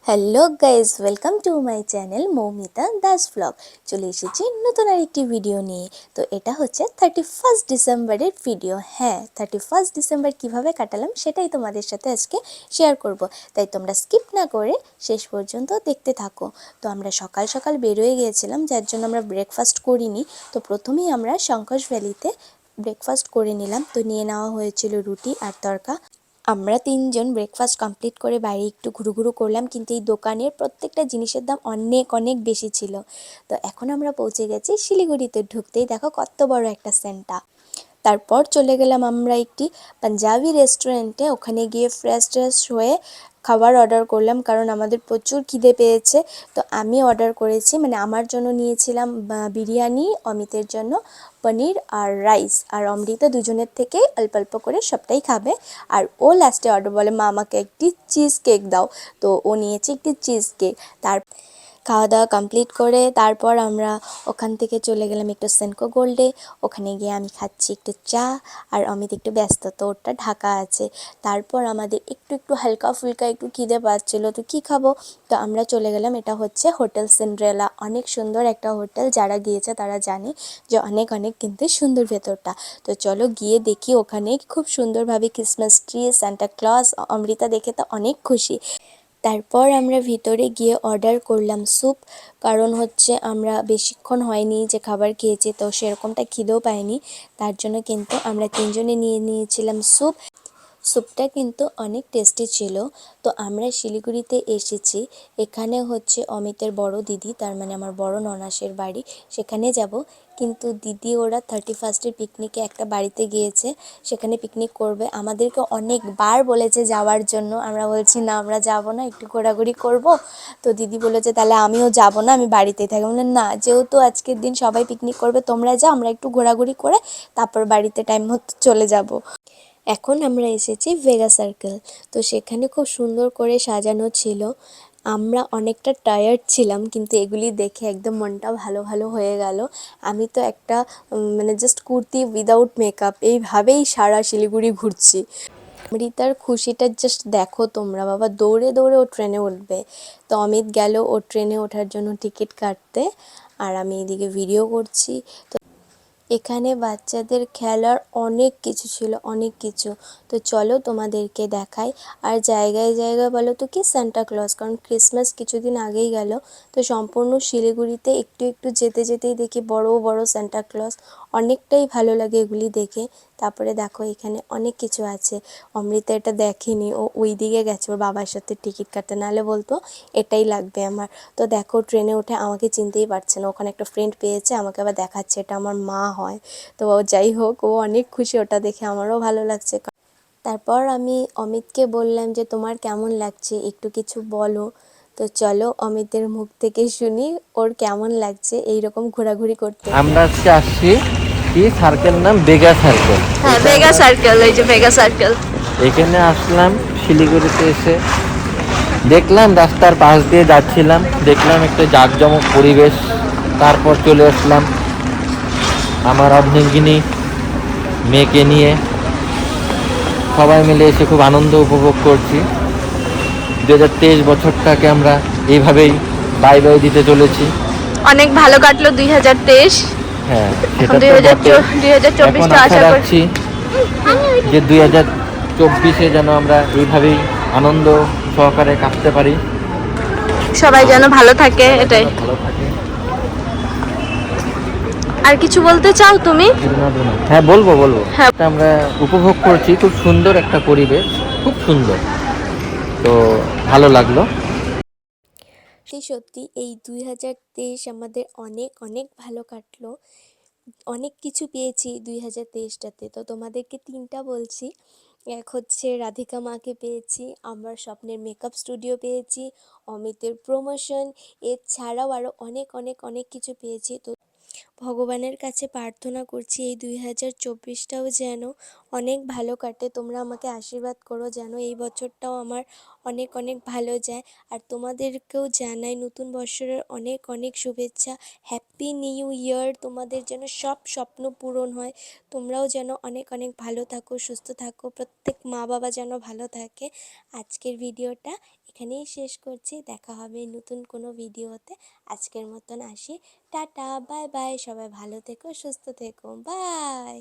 Hello guys, welcome to my channel Moumita Das blog. চলে এসেছি নতুন আরেকটি ভিডিও নিয়ে। তো এটা হচ্ছে 31 ডিসেম্বরের ভিডিও। হ্যাঁ, 31 ডিসেম্বর কীভাবে কাটালাম সেটাই তোমাদের সাথে আজকে শেয়ার করব। তাই তোমরা স্কিপ না করে শেষ পর্যন্ত দেখতে থাকো। তো আমরা সকাল সকাল বেরোয় গিয়েছিলাম, যার জন্য আমরা ব্রেকফাস্ট করিনি। তো প্রথমেই আমরা শঙ্কর ভ্যালিতে ব্রেকফাস্ট করে নিলাম। তো নিয়ে নেওয়া হয়েছিল রুটি আর তড়কা। আমরা তিনজন ব্রেকফাস্ট কমপ্লিট করে বাইরে একটু ঘুরুঘুরু করলাম, কিন্তু এই দোকানের প্রত্যেকটা জিনিসের দাম অনেক অনেক বেশি ছিল। তো এখন আমরা পৌঁছে গেছি শিলিগুড়িতে। ঢুকতেই দেখো কত বড় একটা সেন্টার। তারপর চলে গেলাম আমরা একটি পাঞ্জাবি রেস্টুরেন্টে। ওখানে গিয়ে ফ্রেশ হয়ে খাবার অর্ডার করলাম, কারণ আমাদের প্রচুর খিদে পেয়েছে। তো আমি অর্ডার করেছি, মানে আমার জন্য নিয়েছিলাম বিরিয়ানি, অমিতের জন্য পনির আর রাইস, আর অমৃতা দুজনের থেকে অল্প অল্প করে সবটাই খাবে। আর ও লাস্টে অর্ডার বলে, মা আমাকে একটি চিজ কেক দাও। তো ও নিয়েছে একটি চিজ কেক। তার খাওয়া দাওয়া কমপ্লিট করে তারপর আমরা ওখান থেকে চলে গেলাম একটু সেনকো গোল্ডে। ওখানে গিয়ে আমি খাচ্ছি একটু চা, আর অমিত একটু ব্যস্ত, তো ওটা ঢাকা আছে। তারপর আমাদের একটু একটু হালকা ফুলকা একটু খিদে পাচ্ছিলো, তো কী খাবো। তো আমরা চলে গেলাম, এটা হচ্ছে হোটেল সিন্ড্রেলা। অনেক সুন্দর একটা হোটেল, যারা গিয়েছে তারা জানে যে অনেক অনেক কিন্তু সুন্দর ভেতরটা। তো চলো গিয়ে দেখি। ওখানে খুব সুন্দরভাবে Christmas tree, Santa Claus, Amrita দেখে তো অনেক খুশি। তারপর আমরা ভিতরে গিয়ে অর্ডার করলাম স্যুপ, কারণ হচ্ছে আমরা বেশিক্ষণ হয়নি যে খাবার খেয়েছি, তো সেরকমটা খিদেও পাইনি। তার জন্য কিন্তু আমরা তিনজনে নিয়ে নিয়েছিলাম স্যুপ। স্যুপটা কিন্তু অনেক টেস্টি ছিল। তো আমরা শিলিগুড়িতে এসেছি। এখানে হচ্ছে অমিতের বড় দিদি, তার মানে আমার বড় ননাসের বাড়ি, সেখানে যাব। কিন্তু দিদি ওরা 31 পিকনিকে একটা বাড়িতে গিয়েছে, সেখানে পিকনিক করবে। আমাদেরকে অনেকবার বলেছে যাওয়ার জন্য, আমরা বলছি না, আমরা যাব না, একটু ঘোরাঘুরি করব। তো দিদি বলেছে তাহলে আমিও যাব না, আমি বাড়িতেই থাকি। বললাম না, যেহেতু আজকের দিন সবাই পিকনিক করবে, তোমরা যাও, আমরা একটু ঘোরাঘুরি করে তারপর বাড়িতে টাইম মতো চলে যাব। এখন আমরা এসেছি ভেগা সার্কেল। তো সেখানে খুব সুন্দর করে সাজানো ছিল। আমরা অনেকটা টায়ার্ড ছিলাম, কিন্তু এগুলি দেখে একদম মনটা ভালো ভালো হয়ে গেল। আমি তো একটা মানে জাস্ট কুর্তি উইদাউট মেকআপ এইভাবেই সারা শিলিগুড়ি ঘুরছি। অমৃতার খুশিটা জাস্ট দেখো তোমরা, বাবা দৌড়ে দৌড়ে ও ট্রেনে উঠবে। তো অমিত গেল ও ট্রেনে ওঠার জন্য টিকিট কাটতে, আর আমি এদিকে ভিডিও করছি। তো এখানে বাচ্চাদের খেলার অনেক কিছু ছিল, অনেক কিছু। তো চলো তোমাদেরকে দেখাই। আর জায়গায় জায়গায় বলো তো কি সান্টা ক্লজ, কারণ ক্রিসমাস কিছুদিন আগেই গেল। তো সম্পূর্ণ শিলিগুড়িতে একটু একটু যেতে যেতেই দেখি বড় বড় সান্টা ক্লজ। অনেকটাই ভালো লাগে এগুলি দেখে। তারপরে দেখো এখানে অনেক কিছু আছে। অমৃতা এটা দেখেনি, ও ওই দিকে গেছে ওর বাবার সাথে টিকিট কাটতে, নাহলে বলতো এটাই লাগবে আমার। তো দেখো ট্রেনে উঠে আমাকে চিনতেই পারছে না, ওখানে একটা ফ্রেন্ড পেয়েছে, আমাকে আবার দেখাচ্ছে এটা আমার মা হয়। তো যাই হোক, ও অনেক খুশি, ওটা দেখে আমারও ভালো লাগছে। তারপর আমি অমিতকে বললাম যে তোমার কেমন লাগছে, একটু কিছু বলো। তো চলো অমিতের মুখ থেকে শুনি ওর কেমন লাগছে এইরকম ঘোরাঘুরি করতে। আমরা আজকে আসছি কি সার্কেল নাম ভেগা সার্কেল। হ্যাঁ, ভেগা সার্কেল, এই যে ভেগা সার্কেল। এখানে আসলাম শিলিগুড়িতে এসে দেখলাম, রাস্তার পাশ দিয়ে যাচ্ছিলাম, দেখলাম একটা জাঁকজমক পরিবেশ। তারপর চলে আসলাম আমার অর্ধাঙ্গিনী মেয়েকে নিয়ে, সবাই মিলে এসে খুব আনন্দ উপভোগ করছি। 2023 বছরটাকে আমরা এইভাবেই বাই বাই দিতে চলেছি। অনেক ভালো কাটলো 2023। হ্যাঁ, এখন সেটা তো বটে। 2024 এখন টা আশা আশা করি রাখছি যে 2024-এ যেন আমরা এইভাবেই আনন্দ সহকারে কাটতে পারি, সবাই যেন ভালো থাকে, সবাই এটাই। যেন ভালো থাকে। আর কিছু বলতে চাও তুমি? হ্যাঁ, বলবো। হ্যাঁ। এটা আমরা উপভোগ করছি, খুব সুন্দর একটা পরিবেশ, খুব সুন্দর। তো ভালো লাগলো। সত্যি সত্যি এই 2023 আমাদের অনেক অনেক ভালো কাটলো। অনেক কিছু পেয়েছি 2023টাতে। তো তোমাদেরকে তিনটা বলছি। এক হচ্ছে রাধিকা মাকে পেয়েছি, আমার স্বপ্নের মেকআপ স্টুডিও পেয়েছি, অমিতের প্রমোশন, এছাড়াও আরও অনেক অনেক অনেক কিছু পেয়েছি। তো ভগবানের কাছে প্রার্থনা করছি এই 2024টাও যেন অনেক ভালো কাটে। তোমরা আমাকে আশীর্বাদ করো যেন এই বছরটাও আমার অনেক অনেক ভালো যায়। আর তোমাদেরকেও জানাই নতুন বছরের অনেক অনেক শুভেচ্ছা। Happy new year. তোমাদের যেন সব স্বপ্ন পূরণ হয়। তোমরাও যেন অনেক অনেক ভালো থাকো, সুস্থ থাকো, প্রত্যেক মা বাবা যেন ভালো থাকে। আজকের ভিডিওটা এখানেই শেষ করছি। দেখা হবে নতুন কোনো ভিডিওতে। আজকের মতন আসি, টাটা, বাই বাই। সবাই ভালো থেকো, সুস্থ থেকো, বাই।